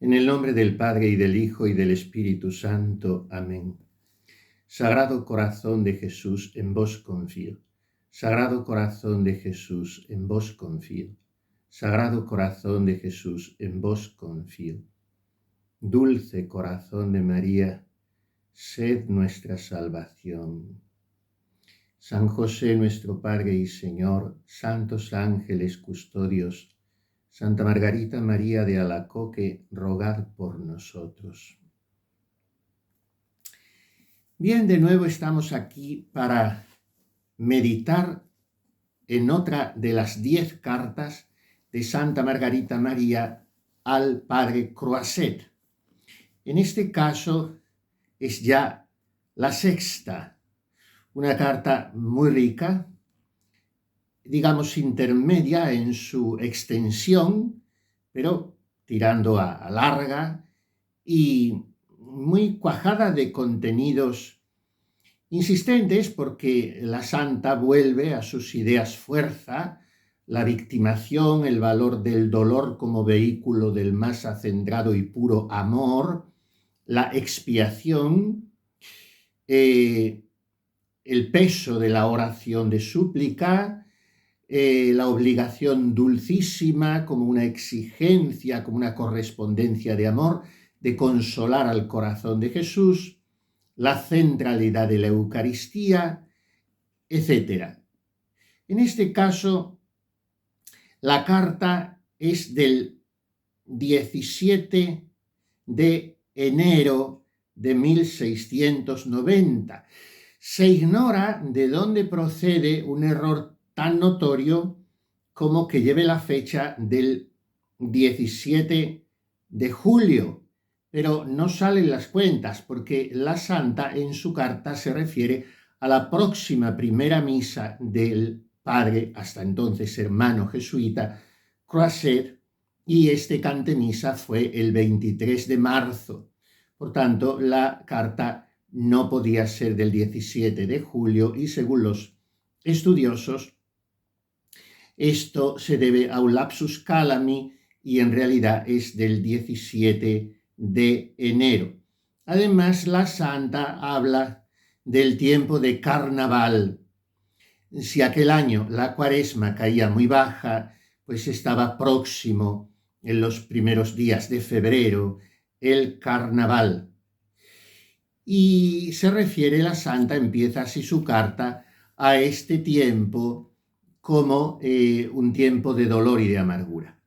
En el nombre del Padre, y del Hijo, y del Espíritu Santo. Amén. Sagrado corazón de Jesús, en vos confío. Sagrado corazón de Jesús, en vos confío. Sagrado corazón de Jesús, en vos confío. Dulce corazón de María, sed nuestra salvación. San José, nuestro Padre y Señor, santos ángeles custodios, Santa Margarita María de Alacoque, rogad por nosotros. Bien, de nuevo estamos aquí para meditar en otra de las 10 cartas de Santa Margarita María al Padre Croiset. En este caso es ya la sexta, una carta muy rica, digamos intermedia en su extensión, pero tirando a larga y muy cuajada de contenidos insistentes, porque la santa vuelve a sus ideas fuerza, la victimación, el valor del dolor como vehículo del más acendrado y puro amor, la expiación, el peso de la oración de súplica, la obligación dulcísima como una exigencia, como una correspondencia de amor, de consolar al corazón de Jesús, la centralidad de la Eucaristía, etc. En este caso, la carta es del 17 de enero de 1690. Se ignora de dónde procede un error tan notorio como que lleve la fecha del 17 de julio, pero no salen las cuentas porque la santa en su carta se refiere a la próxima primera misa del padre, hasta entonces hermano jesuita, Croiset, y este cantemisa fue el 23 de marzo. Por tanto, la carta no podía ser del 17 de julio y según los estudiosos, esto se debe a un lapsus calami y en realidad es del 17 de enero. Además, la santa habla del tiempo de carnaval. Si aquel año la cuaresma caía muy baja, pues estaba próximo en los primeros días de febrero el carnaval. Y se refiere la santa, empieza así su carta, a este tiempo como un tiempo de dolor y de amargura.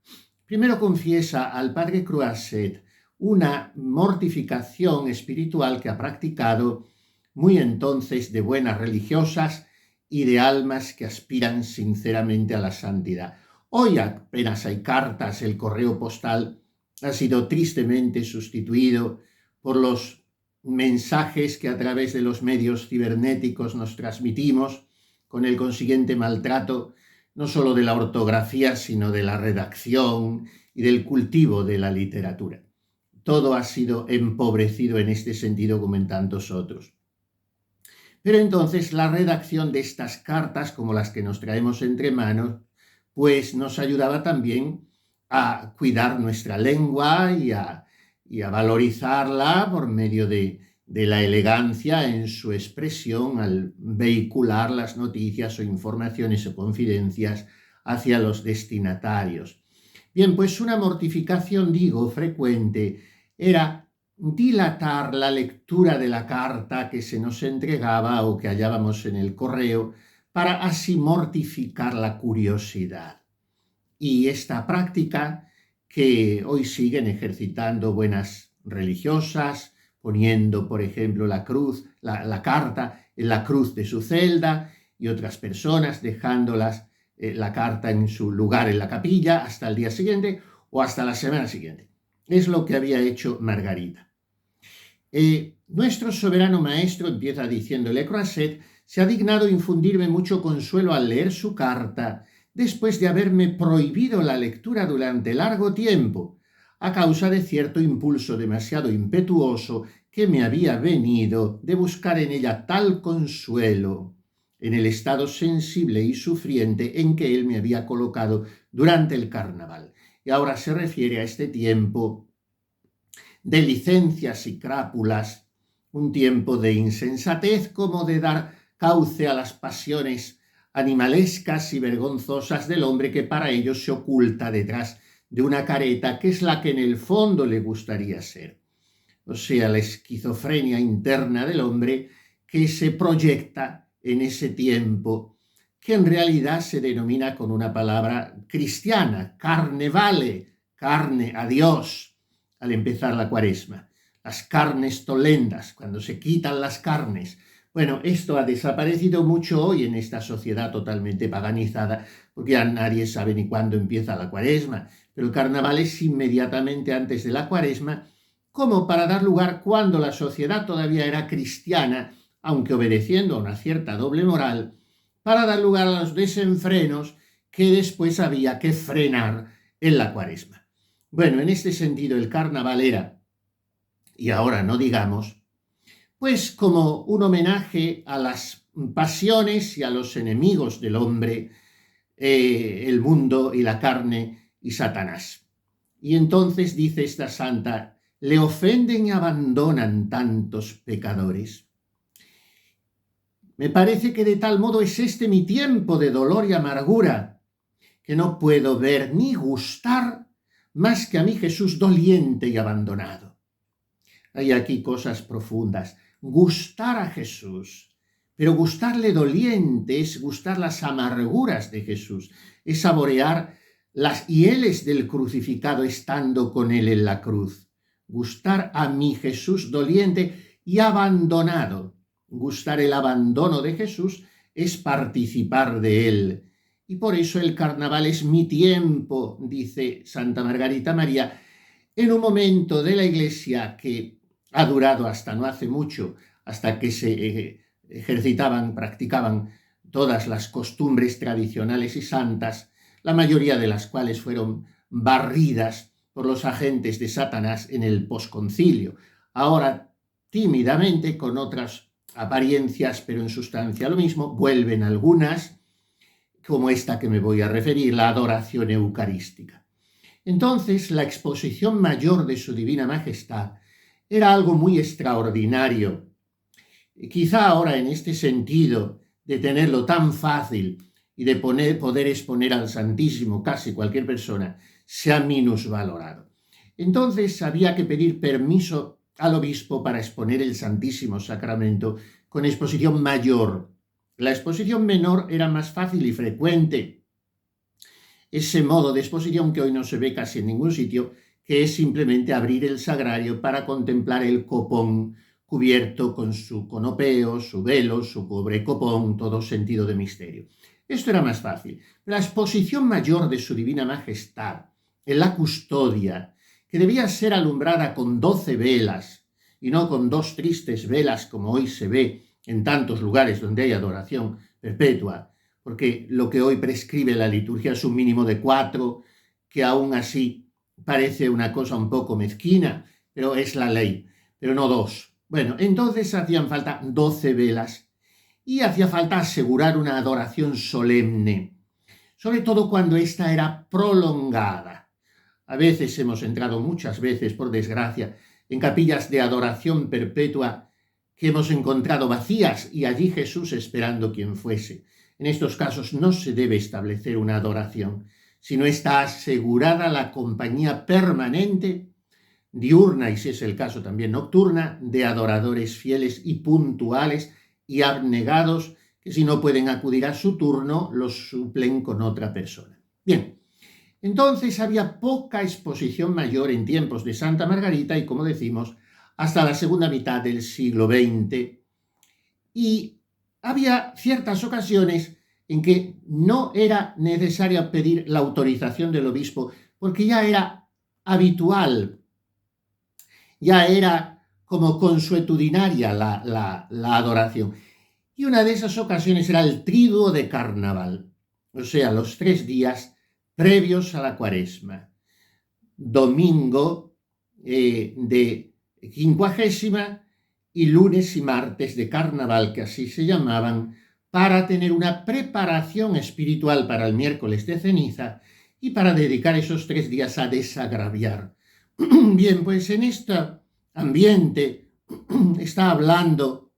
Primero confiesa al padre Croiset una mortificación espiritual que ha practicado muy entonces de buenas religiosas y de almas que aspiran sinceramente a la santidad. Hoy apenas hay cartas, el correo postal ha sido tristemente sustituido por los mensajes que a través de los medios cibernéticos nos transmitimos, con el consiguiente maltrato no solo de la ortografía, sino de la redacción y del cultivo de la literatura. Todo ha sido empobrecido en este sentido como en tantos otros. Pero entonces la redacción de estas cartas, como las que nos traemos entre manos, pues nos ayudaba también a cuidar nuestra lengua y a valorizarla por medio de la elegancia en su expresión al vehicular las noticias o informaciones o confidencias hacia los destinatarios. Bien, pues una mortificación, digo, frecuente era dilatar la lectura de la carta que se nos entregaba o que hallábamos en el correo para así mortificar la curiosidad. Y esta práctica que hoy siguen ejercitando buenas religiosas, poniendo, por ejemplo, la carta en la cruz de su celda y otras personas dejándolas la carta en su lugar en la capilla hasta el día siguiente o hasta la semana siguiente. Es lo que había hecho Margarita. Nuestro soberano maestro, empieza diciéndole Croiset, se ha dignado infundirme mucho consuelo al leer su carta después de haberme prohibido la lectura durante largo tiempo, a causa de cierto impulso demasiado impetuoso que me había venido de buscar en ella tal consuelo en el estado sensible y sufriente en que él me había colocado durante el carnaval. Y ahora se refiere a este tiempo de licencias y crápulas, un tiempo de insensatez como de dar cauce a las pasiones animalescas y vergonzosas del hombre que para ello se oculta detrás de una careta que es la que en el fondo le gustaría ser. O sea, la esquizofrenia interna del hombre que se proyecta en ese tiempo, que en realidad se denomina con una palabra cristiana, carne vale, carne a Dios, al empezar la Cuaresma. Las carnes tolendas, cuando se quitan las carnes. Bueno, esto ha desaparecido mucho hoy en esta sociedad totalmente paganizada, porque ya nadie sabe ni cuándo empieza la Cuaresma, pero el carnaval es inmediatamente antes de la Cuaresma, como para dar lugar, cuando la sociedad todavía era cristiana, aunque obedeciendo a una cierta doble moral, para dar lugar a los desenfrenos que después había que frenar en la Cuaresma. Bueno, en este sentido el carnaval era, y ahora no digamos, pues como un homenaje a las pasiones y a los enemigos del hombre, el mundo y la carne y Satanás. Y entonces dice esta santa, le ofenden y abandonan tantos pecadores. Me parece que de tal modo es este mi tiempo de dolor y amargura, que no puedo ver ni gustar más que a mi Jesús doliente y abandonado. Hay aquí cosas profundas. Gustar a Jesús, pero gustarle doliente es gustar las amarguras de Jesús, es saborear las hieles del crucificado estando con él en la cruz. Gustar a mi Jesús doliente y abandonado. Gustar el abandono de Jesús es participar de él. Y por eso el carnaval es mi tiempo, dice Santa Margarita María, en un momento de la Iglesia que ha durado hasta no hace mucho, hasta que se ejercitaban, practicaban todas las costumbres tradicionales y santas, la mayoría de las cuales fueron barridas por los agentes de Satanás en el posconcilio. Ahora, tímidamente, con otras apariencias, pero en sustancia lo mismo, vuelven algunas, como esta que me voy a referir, la adoración eucarística. Entonces, la exposición mayor de su Divina Majestad era algo muy extraordinario. Quizá ahora, en este sentido de tenerlo tan fácil y de poder exponer al Santísimo casi cualquier persona, se ha minusvalorado. Entonces había que pedir permiso al obispo para exponer el Santísimo Sacramento con exposición mayor. La exposición menor era más fácil y frecuente. Ese modo de exposición que hoy no se ve casi en ningún sitio, que es simplemente abrir el sagrario para contemplar el copón cubierto con su conopeo, su velo, su cobre copón, todo sentido de misterio. Esto era más fácil. La exposición mayor de su Divina Majestad, en la custodia, que debía ser alumbrada con 12 velas y no con 2 tristes velas como hoy se ve en tantos lugares donde hay adoración perpetua, porque lo que hoy prescribe la liturgia es un mínimo de 4, que aún así parece una cosa un poco mezquina, pero es la ley, pero no 2. Bueno, entonces hacían falta 12 velas y hacía falta asegurar una adoración solemne, sobre todo cuando ésta era prolongada. A veces hemos entrado, muchas veces, por desgracia, en capillas de adoración perpetua que hemos encontrado vacías y allí Jesús esperando quien fuese. En estos casos no se debe establecer una adoración, sino está asegurada la compañía permanente, diurna y si es el caso también nocturna, de adoradores fieles y puntuales y abnegados que si no pueden acudir a su turno, los suplen con otra persona. Bien, entonces había poca exposición mayor en tiempos de Santa Margarita y, como decimos, hasta la segunda mitad del siglo XX. Y había ciertas ocasiones en que no era necesario pedir la autorización del obispo porque ya era habitual, ya era como consuetudinaria la adoración. Y una de esas ocasiones era el triduo de carnaval, o sea, los 3 días previos a la Cuaresma. Domingo de quincuagésima y lunes y martes de carnaval, que así se llamaban, para tener una preparación espiritual para el miércoles de ceniza y para dedicar esos 3 días a desagraviar Bien, pues en este ambiente está hablando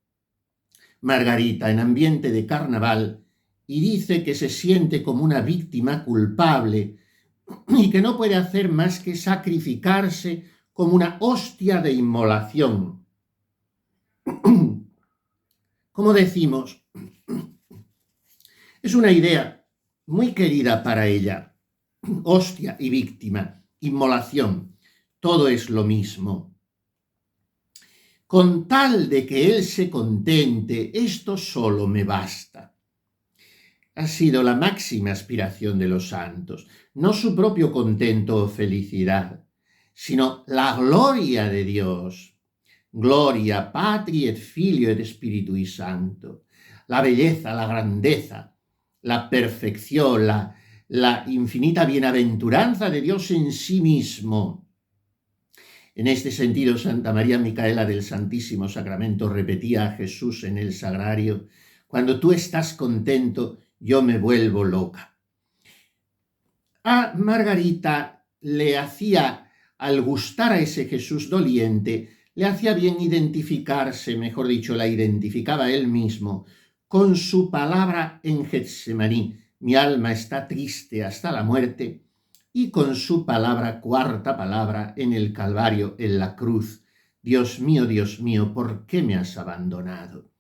Margarita, en ambiente de carnaval, y dice que se siente como una víctima culpable y que no puede hacer más que sacrificarse como una hostia de inmolación. Como decimos, es una idea muy querida para ella. Hostia y víctima, inmolación, todo es lo mismo. Con tal de que él se contente, esto solo me basta. Ha sido la máxima aspiración de los santos, no su propio contento o felicidad, sino la gloria de Dios. Gloria, Patri et Filio et Spiritui Sancto. La belleza, la grandeza, la perfección, la infinita bienaventuranza de Dios en sí mismo. En este sentido, Santa María Micaela del Santísimo Sacramento repetía a Jesús en el sagrario: cuando tú estás contento, yo me vuelvo loca. A Margarita le hacía, al gustar a ese Jesús doliente, le hacía bien identificarse, mejor dicho, la identificaba él mismo, con su palabra en Getsemaní: mi alma está triste hasta la muerte, y con su palabra, cuarta palabra, en el Calvario, en la cruz: Dios mío, ¿por qué me has abandonado?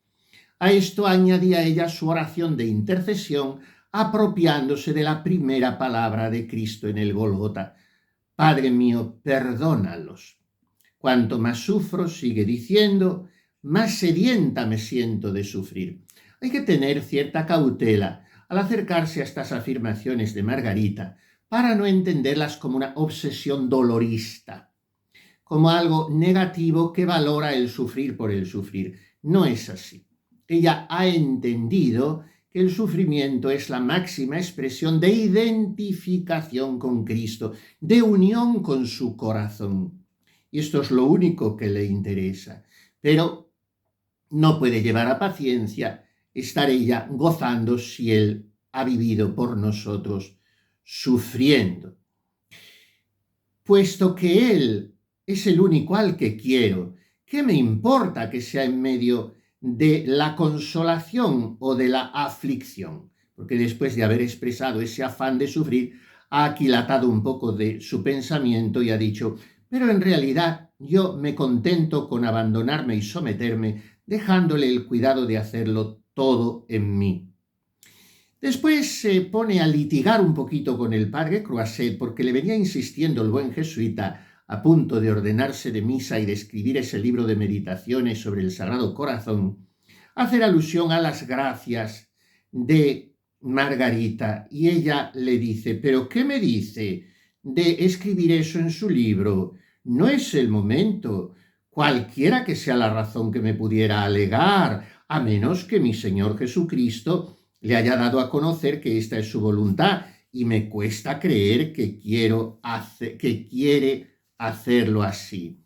A esto añadía ella su oración de intercesión, apropiándose de la primera palabra de Cristo en el Gólgota: Padre mío, perdónalos. Cuanto más sufro, sigue diciendo, más sedienta me siento de sufrir. Hay que tener cierta cautela al acercarse a estas afirmaciones de Margarita para no entenderlas como una obsesión dolorista, como algo negativo que valora el sufrir por el sufrir. No es así. Ella ha entendido que el sufrimiento es la máxima expresión de identificación con Cristo, de unión con su corazón. Y esto es lo único que le interesa. Pero no puede llevar a paciencia estar ella gozando si Él ha vivido por nosotros sufriendo. Puesto que Él es el único al que quiero, ¿qué me importa que sea en medio de la consolación o de la aflicción? Porque después de haber expresado ese afán de sufrir, ha aquilatado un poco de su pensamiento y ha dicho: pero en realidad yo me contento con abandonarme y someterme, dejándole el cuidado de hacerlo todo en mí. Después se pone a litigar un poquito con el padre Croisset, porque le venía insistiendo el buen jesuita, a punto de ordenarse de misa y de escribir ese libro de meditaciones sobre el Sagrado Corazón, hacer alusión a las gracias de Margarita, y ella le dice: ¿pero qué me dice de escribir eso en su libro? No es el momento, cualquiera que sea la razón que me pudiera alegar, a menos que mi Señor Jesucristo le haya dado a conocer que esta es su voluntad, y me cuesta creer que quiere hacerlo así.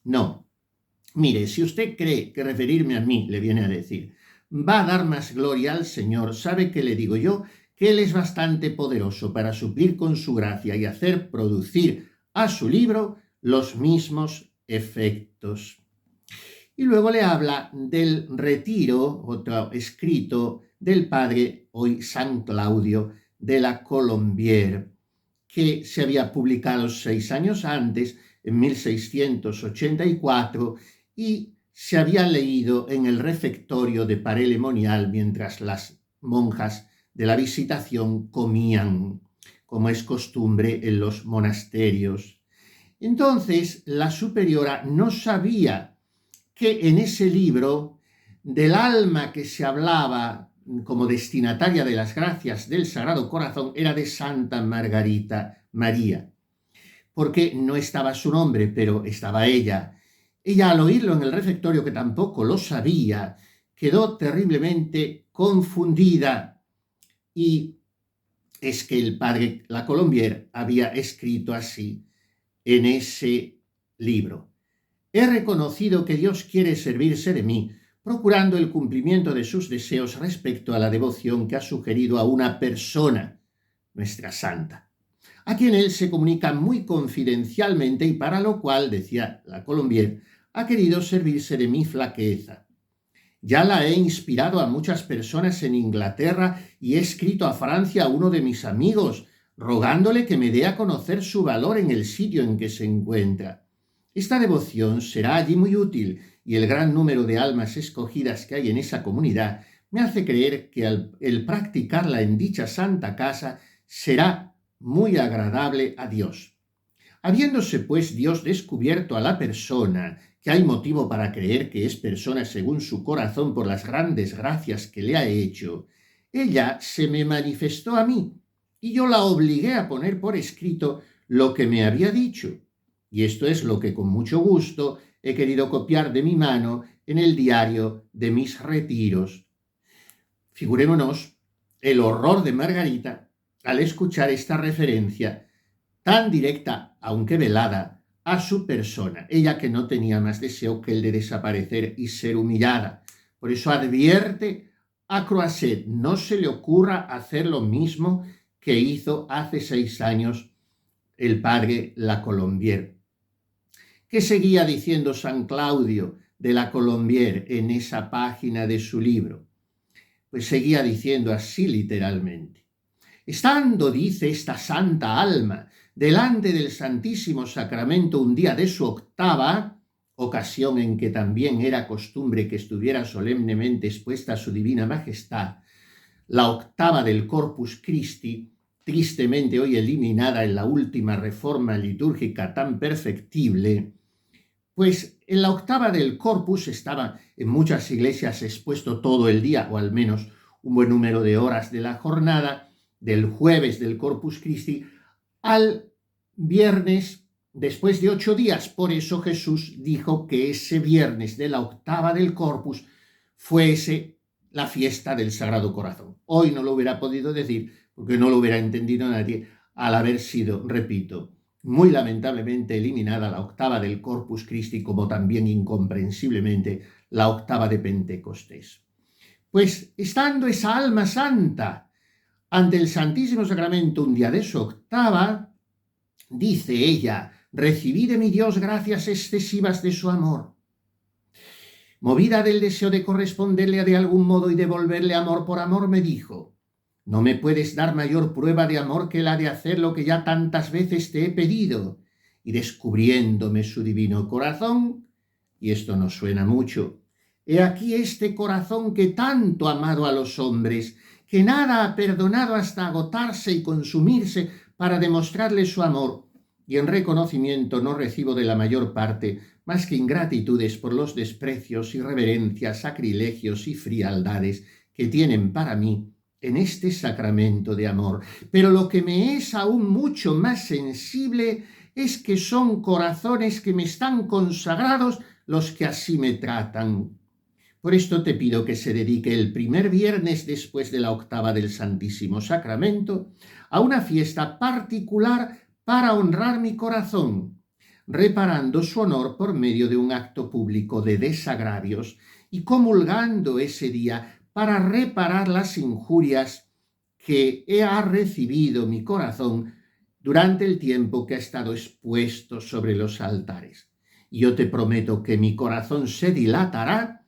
No. Mire, si usted cree que referirme a mí, le viene a decir, va a dar más gloria al Señor, ¿sabe qué le digo yo? Que Él es bastante poderoso para suplir con su gracia y hacer producir a su libro los mismos efectos. Y luego le habla del retiro, otro escrito del padre, hoy San Claudio, de la Colombière, que se había publicado 6 años antes, en 1684, y se había leído en el refectorio de Paray-le-Monial mientras las monjas de la Visitación comían, como es costumbre en los monasterios. Entonces, la superiora no sabía que en ese libro del alma que se hablaba como destinataria de las gracias del Sagrado Corazón era de Santa Margarita María, porque no estaba su nombre, pero estaba ella. Ella, al oírlo en el refectorio, que tampoco lo sabía, quedó terriblemente confundida, y es que el padre La Colombière había escrito así en ese libro: he reconocido que Dios quiere servirse de mí, procurando el cumplimiento de sus deseos respecto a la devoción que ha sugerido a una persona, nuestra santa. a quien él se comunica muy confidencialmente y para lo cual, decía la Colombier, ha querido servirse de mi flaqueza. Ya la he inspirado a muchas personas en Inglaterra y he escrito a Francia a uno de mis amigos, rogándole que me dé a conocer su valor en el sitio en que se encuentra. Esta devoción será allí muy útil y el gran número de almas escogidas que hay en esa comunidad me hace creer que el practicarla en dicha santa casa será muy agradable a Dios. Habiéndose pues Dios descubierto a la persona, que hay motivo para creer que es persona según su corazón por las grandes gracias que le ha hecho, ella se me manifestó a mí y yo la obligué a poner por escrito lo que me había dicho. Y esto es lo que con mucho gusto he querido copiar de mi mano en el diario de mis retiros. Figurémonos el horror de Margarita al escuchar esta referencia tan directa, aunque velada, a su persona, ella que no tenía más deseo que el de desaparecer y ser humillada. Por eso advierte a Croisset, no se le ocurra hacer lo mismo que hizo hace 6 años el padre La Colombier. ¿Qué seguía diciendo San Claudio de La Colombier en esa página de su libro? Pues seguía diciendo así literalmente: estando, dice, esta santa alma delante del Santísimo Sacramento un día de su octava, ocasión en que también era costumbre que estuviera solemnemente expuesta a su divina majestad, la octava del Corpus Christi, tristemente hoy eliminada en la última reforma litúrgica tan perfectible, pues en la octava del Corpus estaba en muchas iglesias expuesto todo el día, o al menos un buen número de horas de la jornada, del jueves del Corpus Christi al viernes después de 8 días. Por eso Jesús dijo que ese viernes de la octava del Corpus fuese la fiesta del Sagrado Corazón. Hoy no lo hubiera podido decir porque no lo hubiera entendido nadie al haber sido, repito, muy lamentablemente eliminada la octava del Corpus Christi, como también incomprensiblemente la octava de Pentecostés. Pues estando esa alma santa ante el Santísimo Sacramento un día de su octava, dice ella: recibí de mi Dios gracias excesivas de su amor. Movida del deseo de corresponderle de algún modo y devolverle amor por amor, me dijo: no me puedes dar mayor prueba de amor que la de hacer lo que ya tantas veces te he pedido. Y descubriéndome su divino corazón, y esto nos suena mucho, he aquí este corazón que tanto ha amado a los hombres, que nada ha perdonado hasta agotarse y consumirse para demostrarle su amor, y en reconocimiento no recibo de la mayor parte más que ingratitudes por los desprecios, irreverencias, sacrilegios y frialdades que tienen para mí en este sacramento de amor. Pero lo que me es aún mucho más sensible es que son corazones que me están consagrados los que así me tratan. Por esto te pido que se dedique el primer viernes después de la octava del Santísimo Sacramento a una fiesta particular para honrar mi corazón, reparando su honor por medio de un acto público de desagravios y comulgando ese día para reparar las injurias que ha recibido mi corazón durante el tiempo que ha estado expuesto sobre los altares. Y yo te prometo que mi corazón se dilatará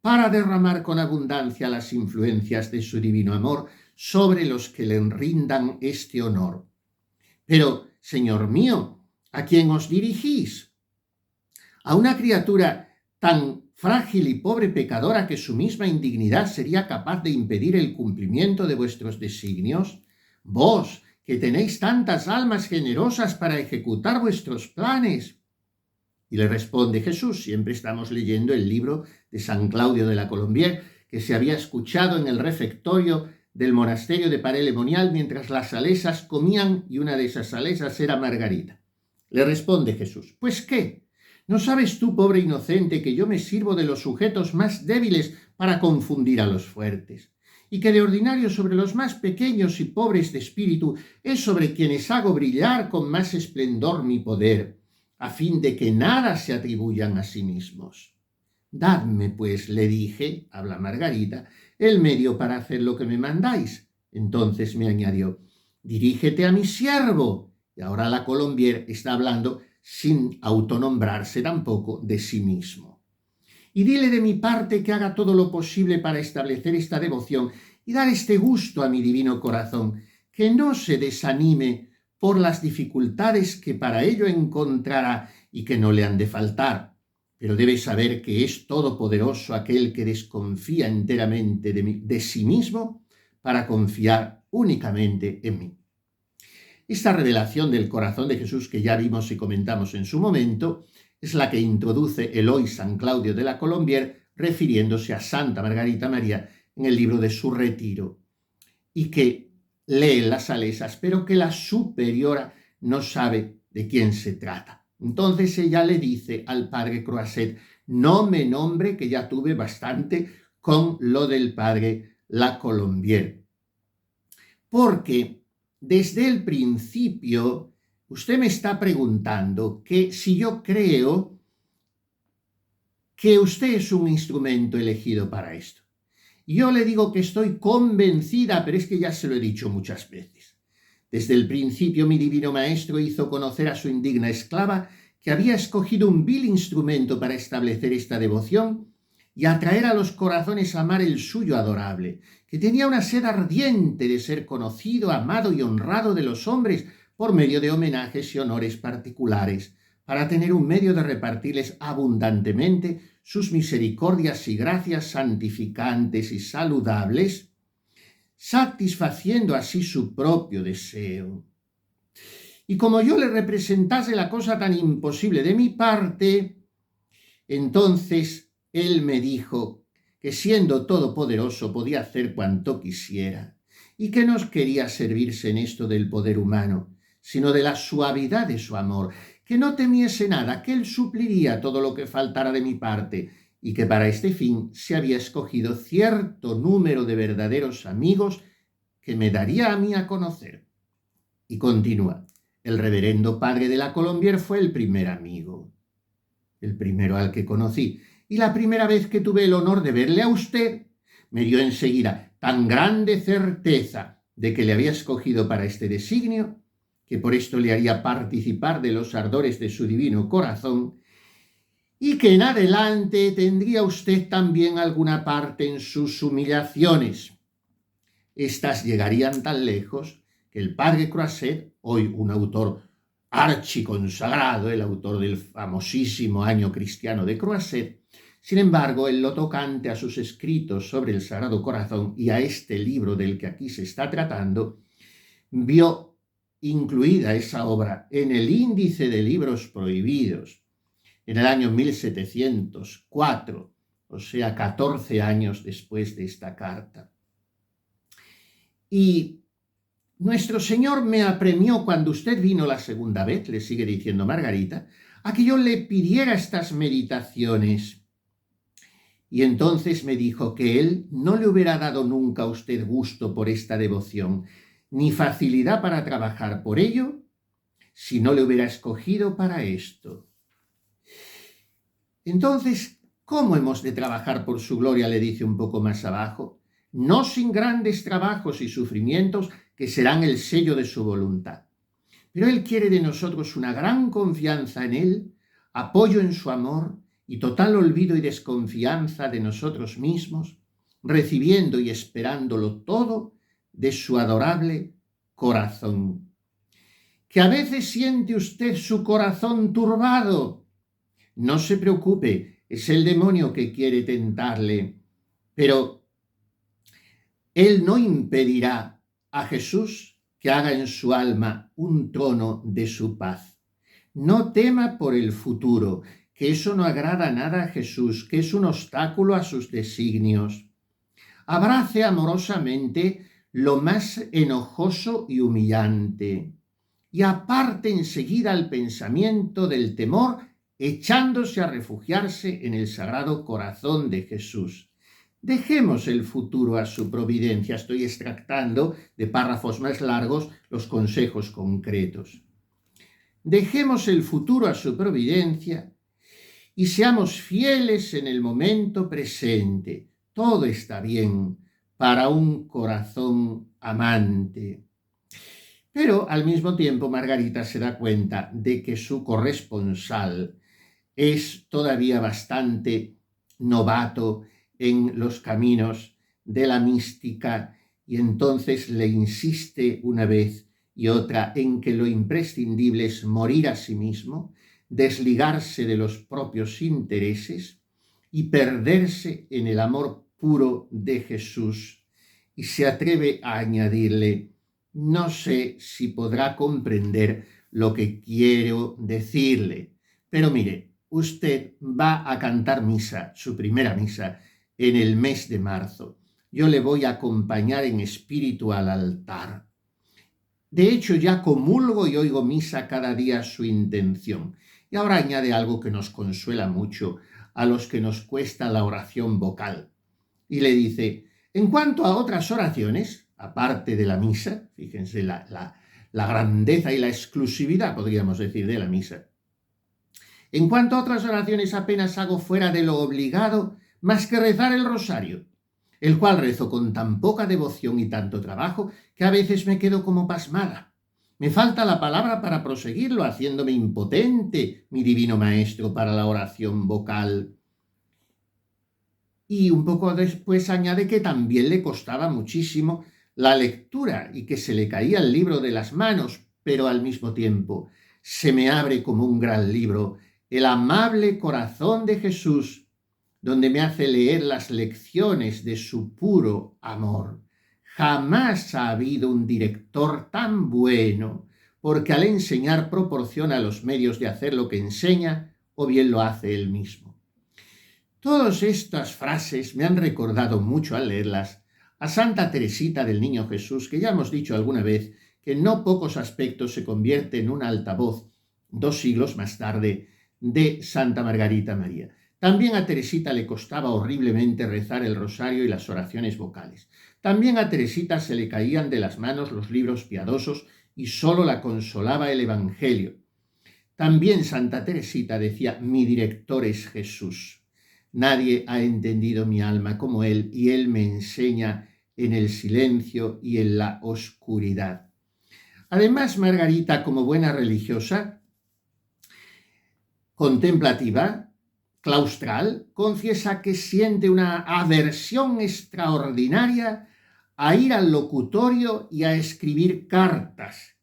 para derramar con abundancia las influencias de su divino amor sobre los que le rindan este honor. Pero, Señor mío, ¿a quién os dirigís? ¿A una criatura tan frágil y pobre pecadora que su misma indignidad sería capaz de impedir el cumplimiento de vuestros designios? Vos, que tenéis tantas almas generosas para ejecutar vuestros planes. Y le responde Jesús. Siempre estamos leyendo el libro de San Claudio de la Colombier, que se había escuchado en el refectorio del monasterio de Paray-le-Monial mientras las salesas comían, y una de esas salesas era Margarita. Le responde Jesús: ¿pues qué? ¿No sabes tú, pobre inocente, que yo me sirvo de los sujetos más débiles para confundir a los fuertes? Y que de ordinario sobre los más pequeños y pobres de espíritu es sobre quienes hago brillar con más esplendor mi poder, a fin de que nada se atribuyan a sí mismos. Dadme, pues, le dije, habla Margarita, el medio para hacer lo que me mandáis. Entonces me añadió: dirígete a mi siervo. Y ahora la Colombier está hablando sin autonombrarse tampoco de sí mismo. Y dile de mi parte que haga todo lo posible para establecer esta devoción y dar este gusto a mi divino corazón, que no se desanime por las dificultades que para ello encontrará y que no le han de faltar. Pero debe saber que es todopoderoso aquel que desconfía enteramente de sí mismo para confiar únicamente en mí. Esta revelación del corazón de Jesús que ya vimos y comentamos en su momento es la que introduce el hoy San Claudio de la Colombier refiriéndose a Santa Margarita María en el libro de su retiro y que lee las salesas, pero que la superiora no sabe de quién se trata. Entonces ella le dice al padre Croisset: no me nombre, que ya tuve bastante con lo del padre La Colombier. Porque desde el principio usted me está preguntando que si yo creo que usted es un instrumento elegido para esto. Yo le digo que estoy convencida, pero es que ya se lo he dicho muchas veces. Desde el principio mi divino maestro hizo conocer a su indigna esclava que había escogido un vil instrumento para establecer esta devoción y atraer a los corazones a amar el suyo adorable, que tenía una sed ardiente de ser conocido, amado y honrado de los hombres por medio de homenajes y honores particulares, para tener un medio de repartirles abundantemente sus misericordias y gracias santificantes y saludables, satisfaciendo así su propio deseo. Y como yo le representase la cosa tan imposible de mi parte, entonces él me dijo que siendo todopoderoso podía hacer cuanto quisiera y que no quería servirse en esto del poder humano, sino de la suavidad de su amor, que no temiese nada, que él supliría todo lo que faltara de mi parte y que para este fin se había escogido cierto número de verdaderos amigos que me daría a mí a conocer. Y continúa: el reverendo padre de la Colombier fue el primer amigo, el primero al que conocí, y la primera vez que tuve el honor de verle a usted, me dio enseguida tan grande certeza de que le había escogido para este designio, que por esto le haría participar de los ardores de su divino corazón, y que en adelante tendría usted también alguna parte en sus humillaciones. Estas llegarían tan lejos que el padre Croisset, hoy un autor archiconsagrado, el autor del famosísimo Año Cristiano de Croisset, sin embargo, en lo tocante a sus escritos sobre el Sagrado Corazón y a este libro del que aquí se está tratando, vio incluida esa obra en el índice de libros prohibidos en el año 1704, o sea, 14 años después de esta carta. Y nuestro Señor me apremió cuando usted vino la segunda vez, le sigue diciendo Margarita, a que yo le pidiera estas meditaciones. Y entonces me dijo que él no le hubiera dado nunca a usted gusto por esta devoción, ni facilidad para trabajar por ello, si no le hubiera escogido para esto. Entonces, ¿cómo hemos de trabajar por su gloria?, le dice un poco más abajo. No sin grandes trabajos y sufrimientos que serán el sello de su voluntad. Pero él quiere de nosotros una gran confianza en él, apoyo en su amor y total olvido y desconfianza de nosotros mismos, recibiendo y esperándolo todo de su adorable corazón. Que a veces siente usted su corazón turbado. No se preocupe, es el demonio que quiere tentarle, pero él no impedirá a Jesús que haga en su alma un trono de su paz. No tema por el futuro, que eso no agrada nada a Jesús, que es un obstáculo a sus designios. Abrace amorosamente lo más enojoso y humillante, y aparte enseguida el pensamiento del temor, echándose a refugiarse en el Sagrado Corazón de Jesús. Dejemos el futuro a su providencia. Estoy extractando de párrafos más largos los consejos concretos. Dejemos el futuro a su providencia y seamos fieles en el momento presente. Todo está bien para un corazón amante. Pero al mismo tiempo Margarita se da cuenta de que su corresponsal es todavía bastante novato en los caminos de la mística y entonces le insiste una vez y otra en que lo imprescindible es morir a sí mismo, desligarse de los propios intereses y perderse en el amor puro de Jesús. Y se atreve a añadirle: no sé si podrá comprender lo que quiero decirle, pero mire, usted va a cantar misa, su primera misa, en el mes de marzo. Yo le voy a acompañar en espíritu al altar. De hecho, ya comulgo y oigo misa cada día su intención. Y ahora añade algo que nos consuela mucho a los que nos cuesta la oración vocal. Y le dice: en cuanto a otras oraciones, aparte de la misa, fíjense la grandeza y la exclusividad, podríamos decir, de la misa. En cuanto a otras oraciones, apenas hago fuera de lo obligado más que rezar el rosario, el cual rezo con tan poca devoción y tanto trabajo que a veces me quedo como pasmada. Me falta la palabra para proseguirlo, haciéndome impotente, mi divino maestro, para la oración vocal. Y un poco después añade que también le costaba muchísimo la lectura y que se le caía el libro de las manos, pero al mismo tiempo se me abre como un gran libro el amable corazón de Jesús, donde me hace leer las lecciones de su puro amor. Jamás ha habido un director tan bueno, porque al enseñar proporciona los medios de hacer lo que enseña, o bien lo hace él mismo. Todas estas frases me han recordado mucho al leerlas a Santa Teresita del Niño Jesús, que ya hemos dicho alguna vez que en no pocos aspectos se convierte en un altavoz 2 siglos más tarde de Santa Margarita María. También a Teresita le costaba horriblemente rezar el rosario y las oraciones vocales. También a Teresita se le caían de las manos los libros piadosos y solo la consolaba el Evangelio. También Santa Teresita decía: mi director es Jesús. Nadie ha entendido mi alma como Él, y Él me enseña en el silencio y en la oscuridad. Además, Margarita, como buena religiosa, contemplativa, claustral, confiesa que siente una aversión extraordinaria a ir al locutorio y a escribir cartas,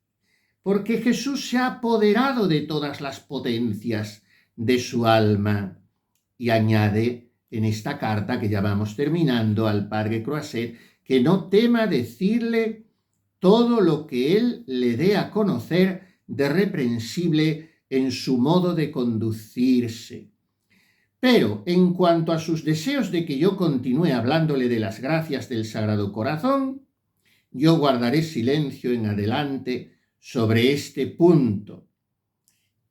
porque Jesús se ha apoderado de todas las potencias de su alma. Y añade en esta carta, que ya vamos terminando, al padre Croiset, que no tema decirle todo lo que él le dé a conocer de reprensible en su modo de conducirse. Pero en cuanto a sus deseos de que yo continúe hablándole de las gracias del Sagrado Corazón, yo guardaré silencio en adelante sobre este punto.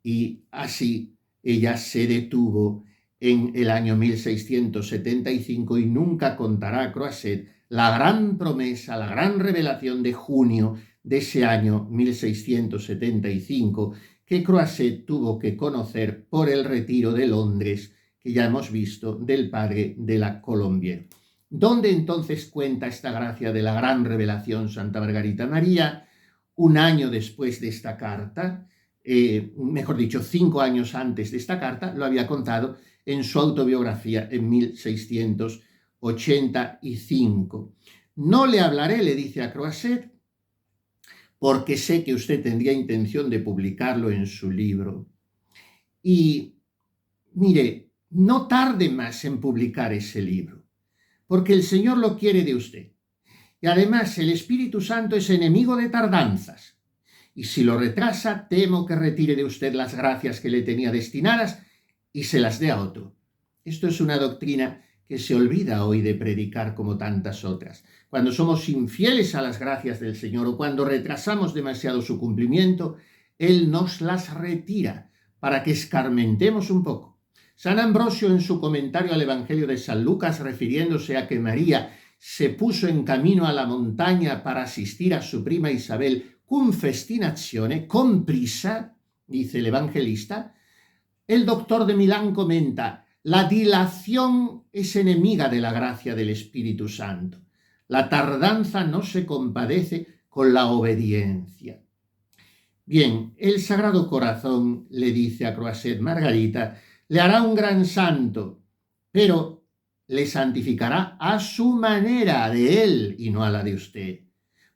Y así ella se detuvo en el año 1675 y nunca contará a Croiset la gran promesa, la gran revelación de junio de ese año 1675 que Croiset tuvo que conocer por el retiro de Londres, que ya hemos visto, del padre de la Colombière. ¿Dónde entonces cuenta esta gracia de la gran revelación Santa Margarita María? Un año después de esta carta, mejor dicho, 5 años antes de esta carta, lo había contado en su autobiografía en 1685. No le hablaré, le dice a Croiset, porque sé que usted tendría intención de publicarlo en su libro. Y mire, no tarde más en publicar ese libro, porque el Señor lo quiere de usted. Y además el Espíritu Santo es enemigo de tardanzas. Y si lo retrasa, temo que retire de usted las gracias que le tenía destinadas y se las dé a otro. Esto es una doctrina que se olvida hoy de predicar como tantas otras. Cuando somos infieles a las gracias del Señor o cuando retrasamos demasiado su cumplimiento, Él nos las retira para que escarmentemos un poco. San Ambrosio, en su comentario al Evangelio de San Lucas, refiriéndose a que María se puso en camino a la montaña para asistir a su prima Isabel con festinazione, con prisa, dice el evangelista, el doctor de Milán comenta: la dilación es enemiga de la gracia del Espíritu Santo. La tardanza no se compadece con la obediencia. Bien, el Sagrado Corazón, le dice a Croisset Margarita, le hará un gran santo, pero le santificará a su manera, de él y no a la de usted.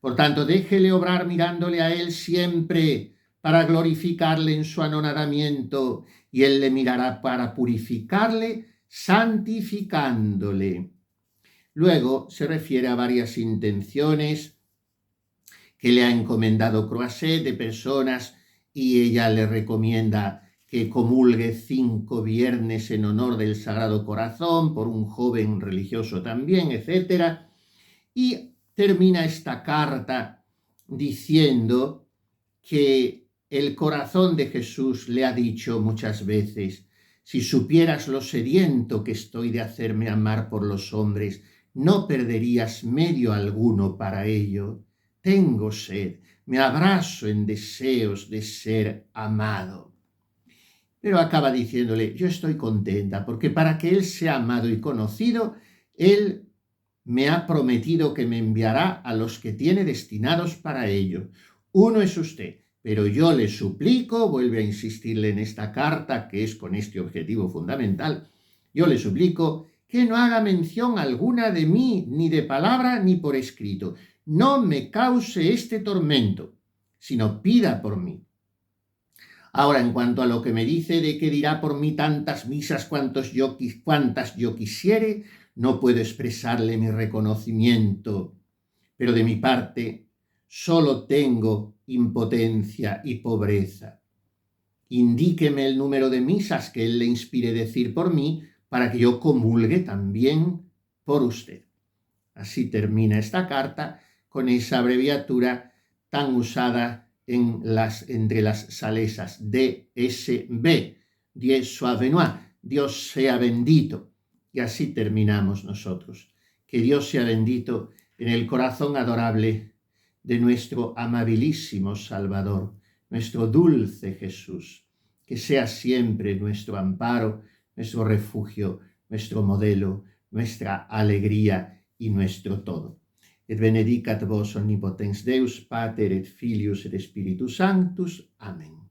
Por tanto, déjele obrar mirándole a él siempre para glorificarle en su anonadamiento, y él le mirará para purificarle, santificándole. Luego se refiere a varias intenciones que le ha encomendado Croisset de personas, y ella le recomienda que comulgue 5 viernes en honor del Sagrado Corazón por un joven religioso también, etc. Y termina esta carta diciendo que el corazón de Jesús le ha dicho muchas veces: si supieras lo sediento que estoy de hacerme amar por los hombres, no perderías medio alguno para ello. Tengo sed, me abrazo en deseos de ser amado. Pero acaba diciéndole: yo estoy contenta, porque para que Él sea amado y conocido, Él me ha prometido que me enviará a los que tiene destinados para ello. Uno es usted, pero yo le suplico, vuelve a insistirle en esta carta, que es con este objetivo fundamental, yo le suplico que no haga mención alguna de mí, ni de palabra, ni por escrito. No me cause este tormento, sino pida por mí. Ahora, en cuanto a lo que me dice de que dirá por mí tantas misas cuantas yo quisiere, no puedo expresarle mi reconocimiento, pero de mi parte solo tengo impotencia y pobreza. Indíqueme el número de misas que él le inspire decir por mí, para que yo comulgue también por usted. Así termina esta carta con esa abreviatura tan usada entre las salesas, DSB, Dieu soit bénit, Dios sea bendito. Y así terminamos nosotros. Que Dios sea bendito en el corazón adorable de nuestro amabilísimo Salvador, nuestro dulce Jesús, que sea siempre nuestro amparo, nuestro refugio, nuestro modelo, nuestra alegría y nuestro todo. Et benedicat vos omnipotens Deus, Pater et Filius et Spiritus Sanctus. Amén.